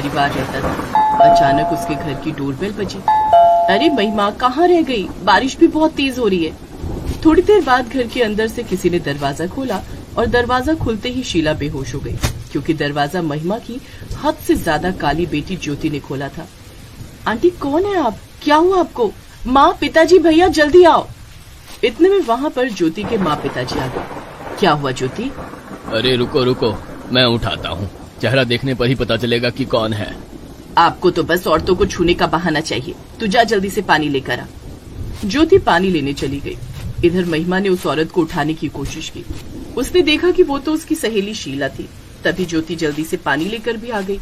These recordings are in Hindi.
परिवार रहता था। अचानक उसके घर की डोरबेल बजी। अरे महिमा, कहाँ रह गई? बारिश भी बहुत तेज हो रही है। थोड़ी देर बाद घर के अंदर से किसी ने दरवाजा खोला और दरवाजा खुलते ही शीला बेहोश हो गई, क्योंकि दरवाजा महिमा की हद से ज्यादा काली बेटी ज्योति ने खोला था। आंटी, कौन है आप? क्या हुआ आपको? माँ, पिताजी, भैया जल्दी आओ। इतने में वहाँ पर ज्योति के माँ पिताजी आ गए। क्या हुआ ज्योति? अरे रुको रुको, मैं उठाता हूँ। चेहरा देखने पर ही पता चलेगा कि कौन है। आपको तो बस औरतों को छूने का बहाना चाहिए। तू जा जल्दी से पानी लेकर आ। ज्योति पानी लेने चली गई। इधर महिमा ने उस औरत को उठाने की कोशिश की। उसने देखा कि वो तो उसकी सहेली शीला थी। तभी ज्योति जल्दी से पानी लेकर भी आ गई।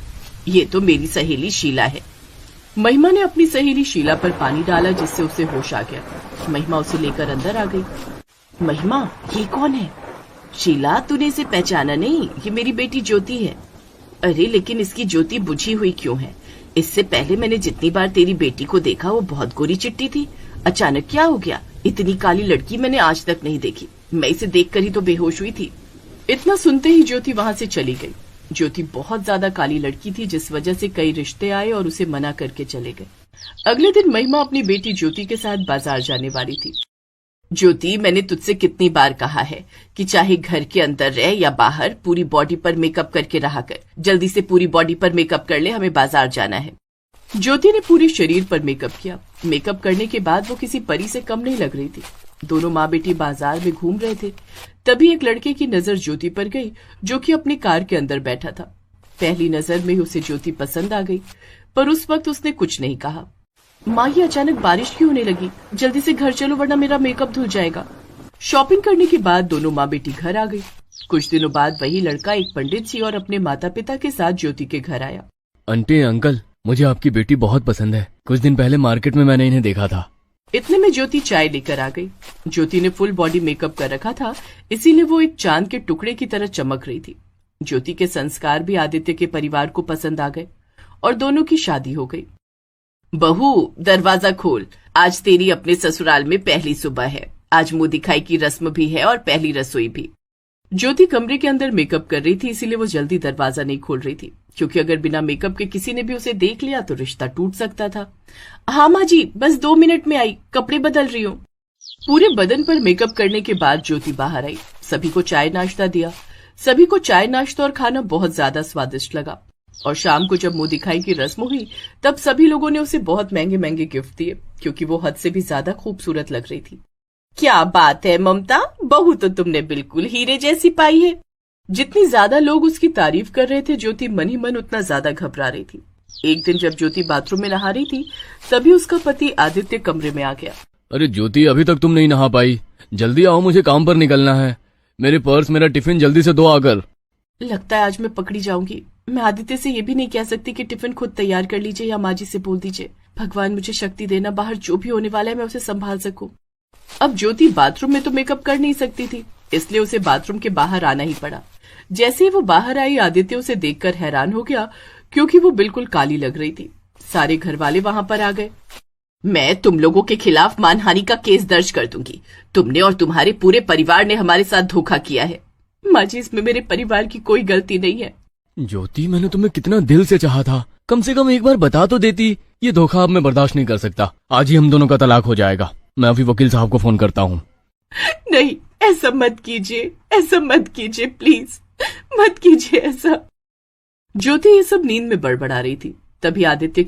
ये तो मेरी सहेली शीला है। महिमा ने अपनी सहेली शीला पर पानी डाला, जिससे उसे होश आ गया। महिमा उसे लेकर अंदर आ गई। महिमा, ये कौन है? शीला, तूने इसे पहचाना नहीं? ये मेरी बेटी ज्योति है। अरे लेकिन इसकी ज्योति बुझी हुई क्यों है? इससे पहले मैंने जितनी बार तेरी बेटी को देखा वो बहुत गोरी चिट्टी थी। अचानक क्या हो गया? इतनी काली लड़की मैंने आज तक नहीं देखी। मैं इसे देखकर ही तो बेहोश हुई थी। इतना सुनते ही ज्योति वहाँ से चली गई। ज्योति बहुत ज्यादा काली लड़की थी, जिस वजह से कई रिश्ते आए और उसे मना करके चले गए। अगले दिन महिमा अपनी बेटी ज्योति के साथ बाजार जाने वाली थी। ज्योति, मैंने तुझसे कितनी बार कहा है कि चाहे घर के अंदर रह या बाहर, पूरी बॉडी पर मेकअप करके रहा कर। जल्दी से पूरी बॉडी पर मेकअप कर ले, हमें बाजार जाना है। ज्योति ने पूरे शरीर पर मेकअप किया। मेकअप करने के बाद वो किसी परी से कम नहीं लग रही थी। दोनों माँ बेटी बाजार में घूम रहे थे। तभी एक लड़के की नजर ज्योति पर गई, जो कि अपनी कार के अंदर बैठा था। पहली नजर में ही उसे ज्योति पसंद आ गई, पर उस वक्त उसने कुछ नहीं कहा। माँ, ये अचानक बारिश क्यों होने लगी? जल्दी से घर चलो, वरना मेरा मेकअप धुल जाएगा। शॉपिंग करने के बाद दोनों माँ बेटी घर आ गई। कुछ दिनों बाद वही लड़का एक पंडित जी और अपने माता पिता के साथ ज्योति के घर आया। आंटी, अंकल, मुझे आपकी बेटी बहुत पसंद है। कुछ दिन पहले मार्केट में मैंने इन्हें देखा था। इतने में ज्योति चाय लेकर आ गई। ज्योति ने फुल बॉडी मेकअप कर रखा था, इसीलिए वो एक चांद के टुकड़े की तरह चमक रही थी। ज्योति के संस्कार भी आदित्य के परिवार को पसंद आ गए और दोनों की शादी हो गई। बहू, दरवाजा खोल। आज तेरी अपने ससुराल में पहली सुबह है। आज मुंह दिखाई की रस्म भी है और पहली रसोई भी। ज्योति कमरे के अंदर मेकअप कर रही थी, इसीलिए वो जल्दी दरवाजा नहीं खोल रही थी, क्योंकि अगर बिना मेकअप के किसी ने भी उसे देख लिया तो रिश्ता टूट सकता था। हाँ माँ जी, बस 2 मिनट में आई, कपड़े बदल रही हूँ। पूरे बदन पर मेकअप करने के बाद ज्योति बाहर आई। सभी को चाय नाश्ता दिया। सभी को चाय नाश्ता और खाना बहुत ज्यादा स्वादिष्ट लगा। और शाम को जब मुंह दिखाई की रस्म हुई, तब सभी लोगों ने उसे बहुत महंगे महंगे गिफ्ट दिए, क्योंकि वो हद से भी ज्यादा खूबसूरत लग रही थी। क्या बात है ममता, बहू तो तुमने बिल्कुल हीरे जैसी पाई है। जितनी ज्यादा लोग उसकी तारीफ कर रहे थे, ज्योति मन ही मन उतना ज्यादा घबरा रही थी। एक दिन जब ज्योति बाथरूम में नहा रही थी, तभी उसका पति आदित्य कमरे में आ गया। अरे ज्योति, अभी तक तुम नहीं नहा पाई? जल्दी आओ, मुझे काम पर निकलना है। मेरे पर्स, मेरा टिफिन जल्दी से दो आकर। लगता है आज मैं पकड़ी जाऊंगी। मैं आदित्य से ये भी नहीं कह सकती कि टिफिन खुद तैयार कर लीजिए या माँ जी से बोल दीजिए। भगवान मुझे शक्ति देना, बाहर जो भी होने वाला है मैं उसे संभाल सकूं। अब ज्योति बाथरूम में तो मेकअप कर नहीं सकती थी, इसलिए उसे बाथरूम के बाहर आना ही पड़ा। जैसे ही वो बाहर आई, आदित्य उसे देखकर हैरान हो गया, क्योंकि वो बिल्कुल काली लग रही थी। सारे घर वाले वहां पर आ गए। मैं तुम लोगों के खिलाफ मानहानि का केस दर्ज कर दूंगी। तुमने और तुम्हारे पूरे परिवार ने हमारे साथ धोखा किया है। माँ जी, इसमें मेरे परिवार की कोई गलती नहीं है। ज्योति, मैंने तुम्हें कितना दिल से चाहा था। कम से कम एक बार बता तो देती। ये धोखा अब मैं बर्दाश्त नहीं कर सकता। आज ही हम दोनों का तलाक हो जाएगा। मैं अभी वकील साहब को फोन करता हूँ। नहीं, ऐसा मत कीजिए, ऐसा मत कीजिए, प्लीज मत कीजिए ऐसा। ज्योति ये सब नींद में बड़बड़ा रही थी। तभी आदित्य